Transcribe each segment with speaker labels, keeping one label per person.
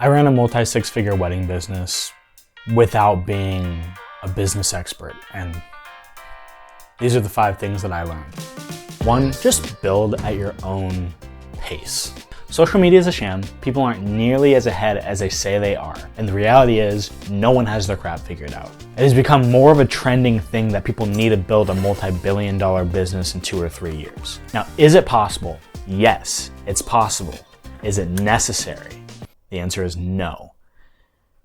Speaker 1: I ran a multi-six-figure wedding business without being a business expert, and these are the 5 things that I learned. 1, just build at your own pace. Social media is a sham. People aren't nearly as ahead as they say they are. And the reality is, no one has their crap figured out. It has become more of a trending thing that people need to build a multi-billion-dollar business in 2 or 3 years. Now, is it possible? Yes, it's possible. Is it necessary? The answer is no.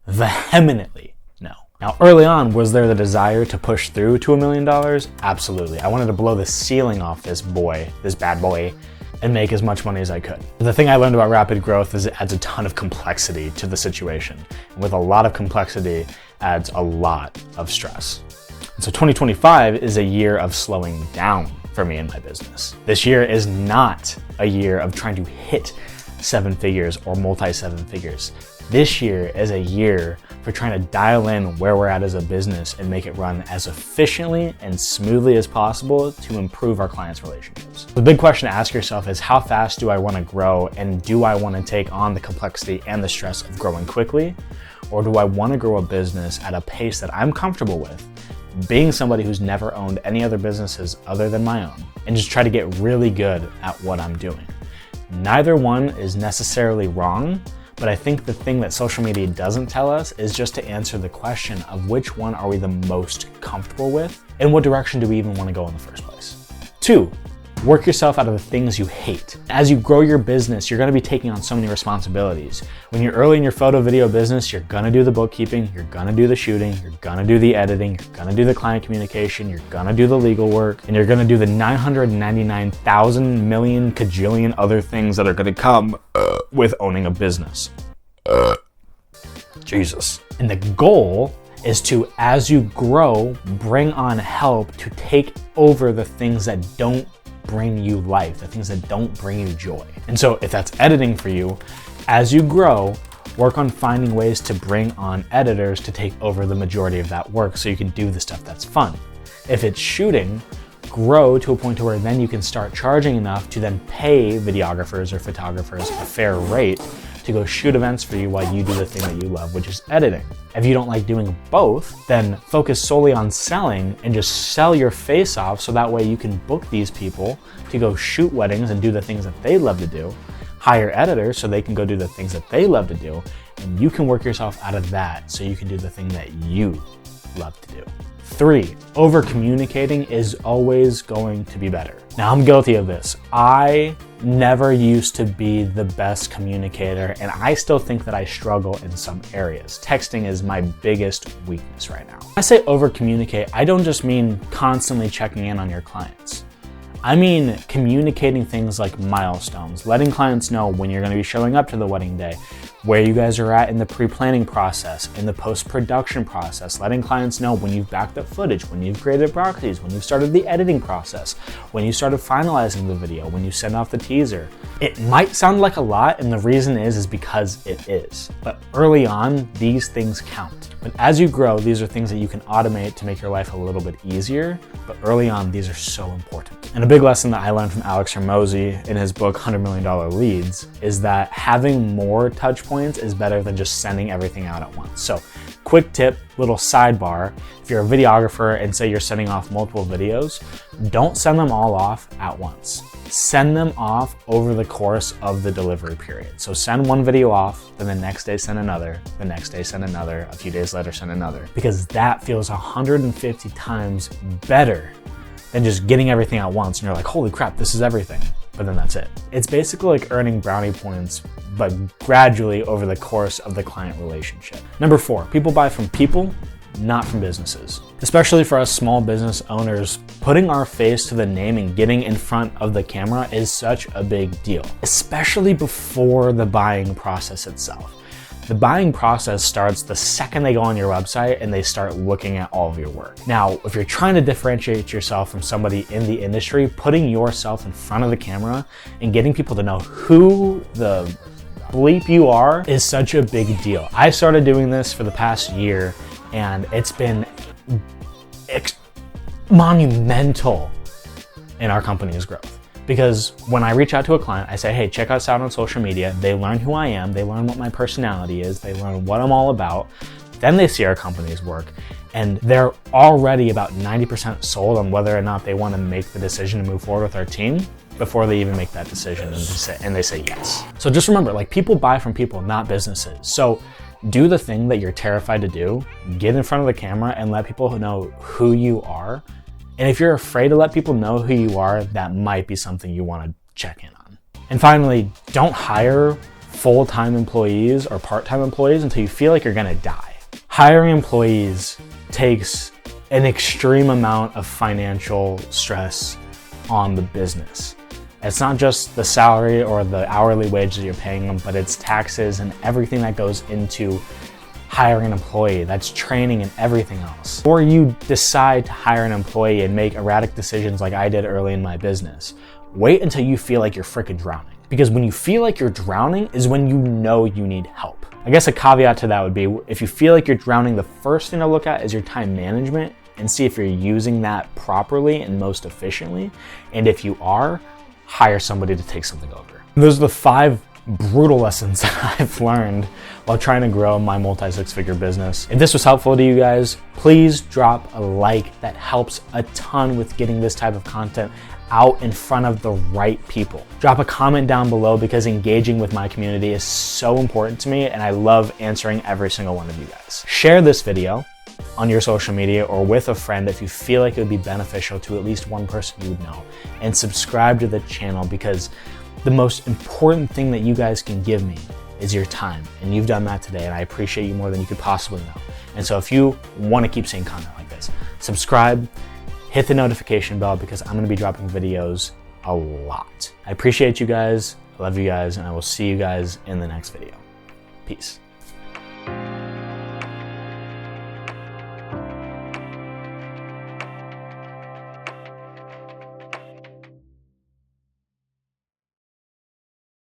Speaker 1: Vehemently no. Now, early on, was there the desire to push through to $1 million? Absolutely. I wanted to blow the ceiling off this bad boy, and make as much money as I could. The thing I learned about rapid growth is it adds a ton of complexity to the situation. And with a lot of complexity adds a lot of stress. And so 2025 is a year of slowing down for me and my business. This year is not a year of trying to hit 7 figures or multi-7 figures. This year is a year for trying to dial in where we're at as a business and make it run as efficiently and smoothly as possible to improve our clients' relationships. The big question to ask yourself is, how fast do I want to grow, and do I want to take on the complexity and the stress of growing quickly? Or do I want to grow a business at a pace that I'm comfortable with, being somebody who's never owned any other businesses other than my own, and just try to get really good at what I'm doing? Neither one is necessarily wrong, but I think the thing that social media doesn't tell us is just to answer the question of which one are we the most comfortable with, and what direction do we even want to go in the first place. 2, work yourself out of the things you hate. As you grow your business, you're going to be taking on so many responsibilities. When you're early in your photo video business, you're going to do the bookkeeping, you're going to do the shooting, you're going to do the editing, you're going to do the client communication, you're going to do the legal work, and you're going to do the 999,000 million kajillion other things that are going to come with owning a business. Jesus. And the goal is to, as you grow, bring on help to take over the things that don't bring you life, the things that don't bring you joy. And so if that's editing for you, as you grow, work on finding ways to bring on editors to take over the majority of that work so you can do the stuff that's fun. If it's shooting, grow to a point to where then you can start charging enough to then pay videographers or photographers a fair rate to go shoot events for you while you do the thing that you love, which is editing. If you don't like doing both, then focus solely on selling and just sell your face off so that way you can book these people to go shoot weddings and do the things that they love to do, hire editors so they can go do the things that they love to do, and you can work yourself out of that so you can do the thing that you love to do. 3, over-communicating is always going to be better. Now, I'm guilty of this. I never used to be the best communicator, and I still think that I struggle in some areas. Texting is my biggest weakness right now. When I say over-communicate, I don't just mean constantly checking in on your clients. I mean communicating things like milestones, letting clients know when you're going to be showing up to the wedding day, where you guys are at in the pre-planning process, in the post-production process, letting clients know when you've backed up footage, when you've created proxies, when you've started the editing process, when you started finalizing the video, when you send off the teaser. It might sound like a lot, and the reason is because it is. But early on, these things count. But as you grow, these are things that you can automate to make your life a little bit easier. But early on, these are so important. And a big lesson that I learned from Alex Hormozi in his book, $100 Million Leads, is that having more touch points is better than just sending everything out at once. So quick tip, little sidebar, if you're a videographer and say you're sending off multiple videos, don't send them all off at once. Send them off over the course of the delivery period. So send one video off, then the next day send another, the next day send another, a few days later send another, because that feels 150 times better than just getting everything at once and you're like, holy crap, this is everything. But then that's it. It's basically like earning brownie points, but gradually over the course of the client relationship. Number 4, people buy from people, not from businesses. Especially for us small business owners, putting our face to the name and getting in front of the camera is such a big deal, especially before the buying process itself. The buying process starts the second they go on your website and they start looking at all of your work. Now, if you're trying to differentiate yourself from somebody in the industry, putting yourself in front of the camera and getting people to know who the bleep you are is such a big deal. I started doing this for the past year and it's been monumental in our company's growth. Because when I reach out to a client, I say, hey, check us out on social media. They learn who I am. They learn what my personality is. They learn what I'm all about. Then they see our company's work, and they're already about 90% sold on whether or not they want to make the decision to move forward with our team before they even make that decision, and they say yes. So just remember, like, people buy from people, not businesses. So do the thing that you're terrified to do, get in front of the camera and let people know who you are. And if you're afraid to let people know who you are, that might be something you want to check in on. And finally, don't hire full-time employees or part-time employees until you feel like you're gonna die. Hiring employees takes an extreme amount of financial stress on the business. It's not just the salary or the hourly wage that you're paying them, but it's taxes and everything that goes into hiring an employee. That's training and everything else. Or you decide to hire an employee and make erratic decisions like I did early in my business. Wait until you feel like you're freaking drowning. Because when you feel like you're drowning is when you know you need help. I guess a caveat to that would be, if you feel like you're drowning, the first thing to look at is your time management and see if you're using that properly and most efficiently. And if you are, hire somebody to take something over. Those are the 5 brutal lessons that I've learned while trying to grow my multi-6-figure business. If this was helpful to you guys, please drop a like. That helps a ton with getting this type of content out in front of the right people. Drop a comment down below, because engaging with my community is so important to me and I love answering every single one of you guys. Share this video on your social media or with a friend if you feel like it would be beneficial to at least one person you would know. And subscribe to the channel, because the most important thing that you guys can give me is your time. And you've done that today, and I appreciate you more than you could possibly know. And so if you want to keep seeing content like this, subscribe, hit the notification bell, because I'm going to be dropping videos a lot. I appreciate you guys. I love you guys, and I will see you guys in the next video. Peace.